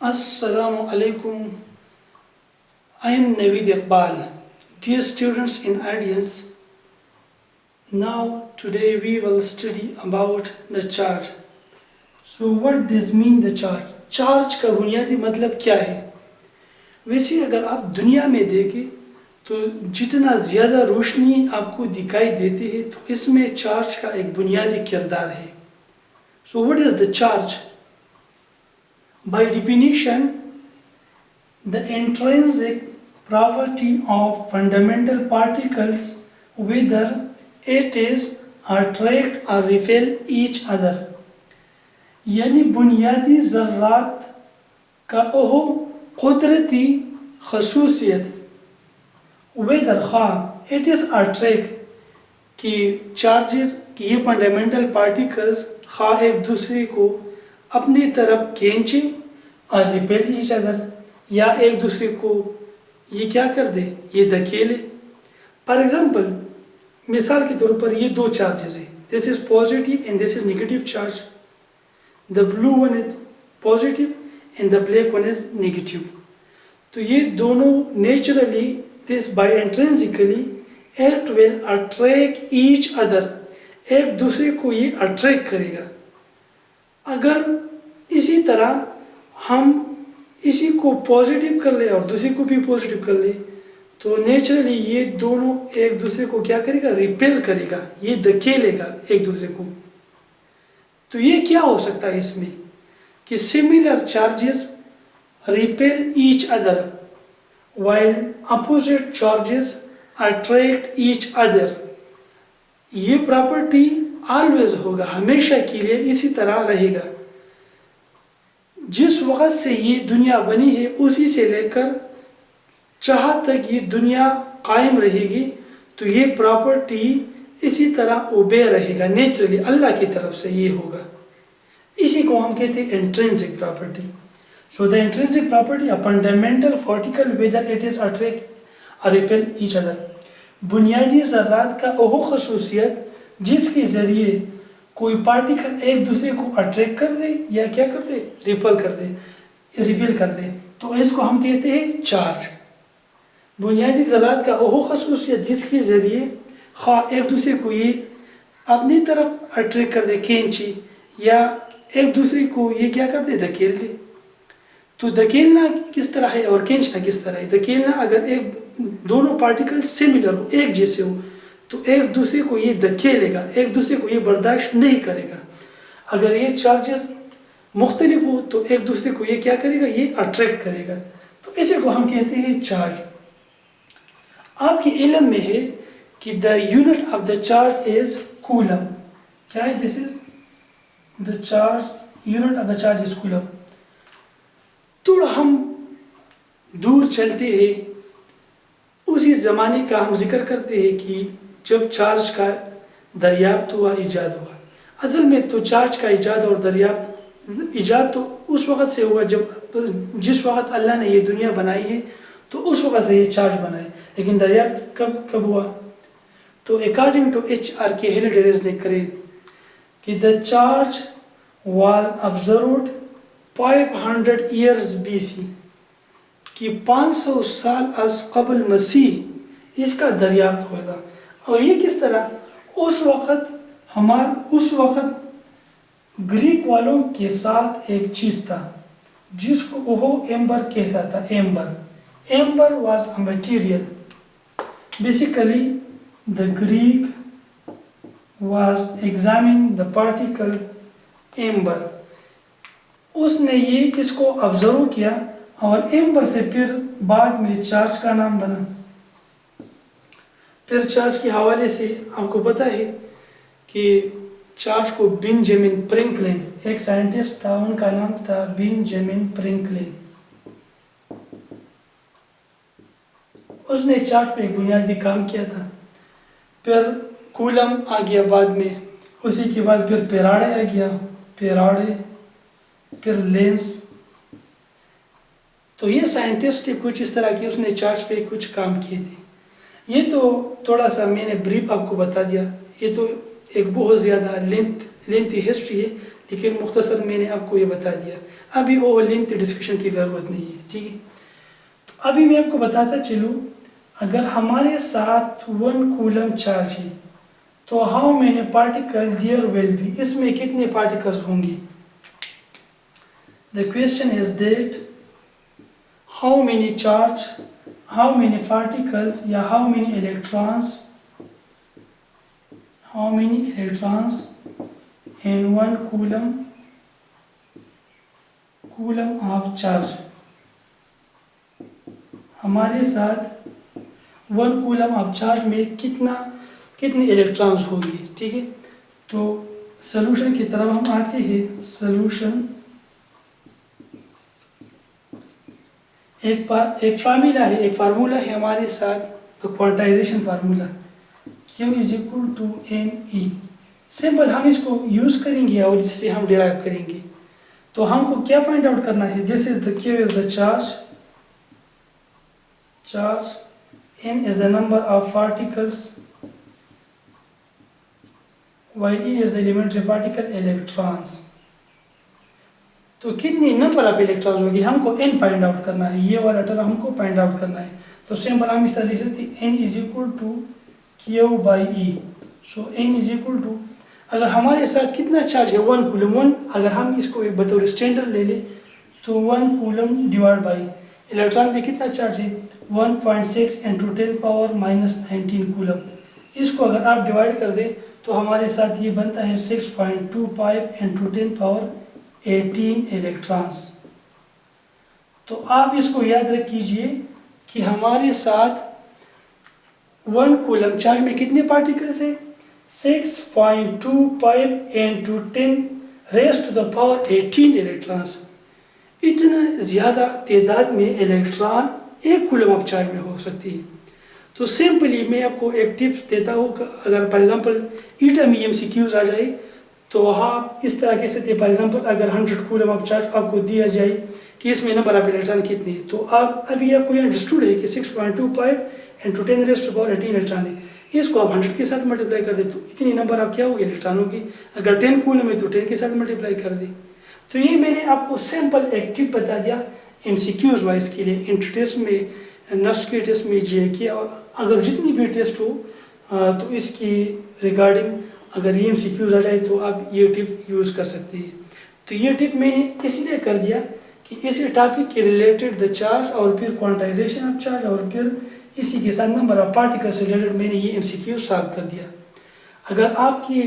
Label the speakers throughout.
Speaker 1: Assalamu alaikum. I am Naveed Iqbal. Dear students in audience, now today we will study about the charge. So what does mean the charge? Charge का बुनियादी मतलब क्या है? वैसे अगर आप दुनिया में देखें तो जितना ज़्यादा रोशनी आपको दिखाई देती है तो इसमें चार्ज का एक बुनियादी किरदार है. So what is the charge? By definition, the intrinsic property of fundamental particles, whether it is attract or repel each other, यानी बुनियादी ज़र्रात का ओह कुदरती खसूसियत whether ख़ा it is attract कि चार्जेस कि ये फंडामेंटल पार्टिकल्स ख़ा एक दूसरे को अपनी तरफ खींचे और रिपेल ईच अदर या एक दूसरे को ये क्या कर दे, ये धकेले. फॉर एग्जांपल मिसाल के तौर पर ये दो चार्जेस हैं, this is positive and this is negative charge. The blue one is positive and the black one is negative. तो ये दोनों naturally this by intrinsically it will attract each other, एक दूसरे को ये अट्रैक्ट करेगा. अगर इसी तरह हम इसी को पॉजिटिव कर ले और दूसरे को भी पॉजिटिव कर ले तो नेचुरली ये दोनों एक दूसरे को क्या करेगा, रिपेल करेगा, ये धकेलेगा एक दूसरे को. तो ये क्या हो सकता है इसमें कि similar charges repel each other while opposite charges attract each other. ये प्रॉपर्टी ऑलवेज होगा, हमेशा के लिए इसी तरह रहेगा. जिस वक़्त से ये दुनिया बनी है उसी से लेकर जहाँ तक ये दुनिया कायम रहेगी तो ये प्रॉपर्टी इसी तरह ओबे रहेगा, नेचुरली अल्लाह की तरफ से ये होगा. इसी को हम कहते हैं intrinsic property. So the intrinsic property a fundamental particle whether it is attract और रिपेल ईच अदर. बुनियादी ज़र्रात का ओह खसूसियत जिसके ज़रिए कोई पार्टिकल एक दूसरे को अट्रैक्ट कर दे या क्या कर दे, रिपेल कर दे, रिपेल कर दे, तो इसको हम कहते हैं चार्ज. बुनियादी ज़र्रात का ओह खसूसियत जिसके ज़रिए खा एक दूसरे को ये अपनी तरफ अट्रैक्ट कर दे, खींची, या एक दूसरे को ये क्या कर दे, धकेल दे. तो धकेलना किस तरह है और खींचना किस तरह है? धकेलना अगर एक दोनों पार्टिकल सिमिलर हो, एक जैसे हो, तो एक दूसरे को ये धकेलेगा, एक दूसरे को ये बर्दाश्त नहीं करेगा. अगर ये चार्जेस मुख्तलिफ हो तो एक दूसरे को ये क्या करेगा, ये अट्रैक्ट करेगा. तो इसी को हम कहते हैं चार्ज. आपके इल्म में है कि the unit of the charge is coulomb. क्या है? This is the charge, unit of the charge is coulomb. थोड़ा हम दूर चलते हैं, उसी ज़माने का हम जिक्र करते हैं कि जब चार्ज का दरियाफ्त हुआ, ईजाद हुआ. असल में तो चार्ज का ईजाद और दरियाफ्त, ईजाद तो उस वक़्त से हुआ जब जिस वक़्त अल्लाह ने ये दुनिया बनाई है तो उस वक़्त से ये चार्ज बनाए. लेकिन दरियाफ्त कब हुआ? तो अकॉर्डिंग टू H.R. Heliades ने करे कि the charge was observed 500 years BC, कि 500 साल अज कबल मसीह इसका दरियाफ्त हुआ था. और ये किस तरह? उस वक़्त ग्रीक वालों के साथ एक चीज़ था जिसको वो एम्बर कहता था. Amber was a material. Basically the Greek was examine the particle amber. उसने ये इसको ऑब्जर्व किया और एम्बर से फिर बाद में चार्ज का नाम बना. फिर चार्ज के हवाले से आपको पता है कि चार्ज को बेंजामिन फ्रैंकलिन, एक साइंटिस्ट था, उनका नाम था बेंजामिन फ्रैंकलिन. उसने चार्ज पे एक बुनियादी काम किया था. फिर कूलम आ गया बाद में, उसी के बाद फिर फेराडे आ गया, फिर लेंस. तो ये साइंटिस्ट कुछ इस तरह की उसने चार्ज पे कुछ काम किए थे. ये तो थोड़ा सा मैंने ब्रीफ आपको बता दिया. ये तो एक बहुत ज़्यादा लेंथी हिस्ट्री है, لیکن مختصر میں نے آپ کو یہ بتا دیا. ابھی اوور لینتھ ڈسکشن کی ضرورت نہیں ہے. ٹھیک ہے. تو ابھی میں آپ کو بتاتا چلوں اگر ہمارے ساتھ 1 کولم چارج ہے تو how many particle there will be, اس میں کتنے پارٹیکلز ہوں گے. The question is that how many charge, how many particles یا how many electrons in 1 coulomb of charge. ہمارے ساتھ 1 کولم آف چارج میں کتنے الیکٹرانز ہوں گے. ٹھیک ہے. تو سلوشن کی طرف ہم آتے ہیں. سلوشن ایک فارمولا ہے ہمارے ساتھ, quantization formula Q is equal to ME. Simple ہم اس کو یوز کریں گے اور اس سے ہم ڈیرائیو کریں گے. تو ہم کو کیا پوائنٹ آؤٹ کرنا ہے. دس از دا Q is the charge, N is the number of particles, while E is the elementary particle electrons. تو کتنی نمبر آف الیکٹرانز ہوگی ہم کو n فائنڈ آؤٹ کرنا ہے. یہ والا ٹرم ہم کو فائنڈ آؤٹ کرنا ہے. تو سمپل ہم اس طرح لکھ سکتے ہیں n is equal to Q by E. So n is equal to, اگر ہمارے ساتھ کتنا چارج ہے 1 کولم. 1 اگر ہم اس کو بطور اسٹینڈرڈ لے لیں تو 1 کولم ڈیوائڈ بائی الیکٹران میں کتنا چارج ہے 1.6 into 10 power minus 19 کولم. اس کو اگر آپ ڈیوائڈ کر دیں تو ہمارے ساتھ یہ بنتا ہے 6.25 into 10 power 18 الیکٹرانز. تو آپ اس کو یاد رکھ کیجئے کہ ہمارے ساتھ 1 کولم چارج میں کتنے پارٹیکلز ہیں 6.25 into 10 raised to the power 18 electrons. اتنا زیادہ تعداد میں الیکٹران 1 کولم آف چارج میں ہو سکتی ہے. تو سمپلی میں آپ کو ایک ٹپ دیتا ہوں کہ اگر فار ایگزامپل ایٹا میں MCQs آ جائے تو آپ اس طرح کہہ سکتے ہیں. فار ایگزامپل اگر 100 کولم آف چارج آپ کو دیا جائے کہ اس میں نمبر آف الیکٹران کتنے ہے تو آپ ابھی آپ کو یہ انڈرسٹوڈ ہے کہ 6.25 into 10 raised to power 18 electron ہے. اس کو آپ 100 کے ساتھ ملٹیپلائی کر دیں تو اتنی نمبر آپ کیا ہوگی الیکٹرانوں کی. اگر 10 کولم ہے تو 10 کے ساتھ ملٹیپلائی کر دیں. تو یہ میں نے آپ کو سمپل ایک ٹپ بتا دیا MCQs وائز کے لیے. انٹر ٹیسٹ میں, نسٹ کے ٹیسٹ میں, JK اور اگر جتنی بھی ٹیسٹ ہو تو اس کی ریگارڈنگ اگر یہ MCQs آ جائے تو آپ یہ ٹپ یوز کر سکتے ہیں. تو یہ ٹپ میں نے اس لیے کر دیا کہ اسی ٹاپک کے ریلیٹڈ دا چارج اور پھر کوانٹائزیشن آف چارج اور پھر اسی کے ساتھ نمبر آف پارٹیکل سے ریلیٹڈ میں نے یہ MCQ سالو کر دیا. اگر آپ کی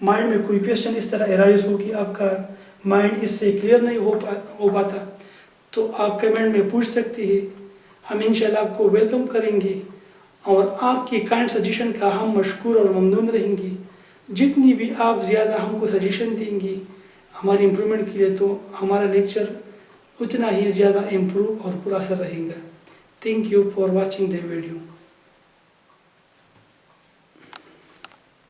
Speaker 1: مائنڈ میں کوئی کویشچن اس طرح ارائز ہو کہ آپ کا مائنڈ اس سے کلیئر نہیں ہو پاتا تو آپ کمنٹ میں پوچھ سکتے ہیں. ہم انشاءاللہ آپ کو ویلکم کریں گے اور آپ کی کائنڈ سجیشن کا ہم مشکور اور ممنون رہیں گے. جتنی بھی آپ زیادہ ہم کو سجیشن دیں گے ہماری امپرومنٹ کے لیے تو ہمارا لیکچر اتنا ہی زیادہ امپروو اور پرا اثر رہے گا. Thank you for watching the video.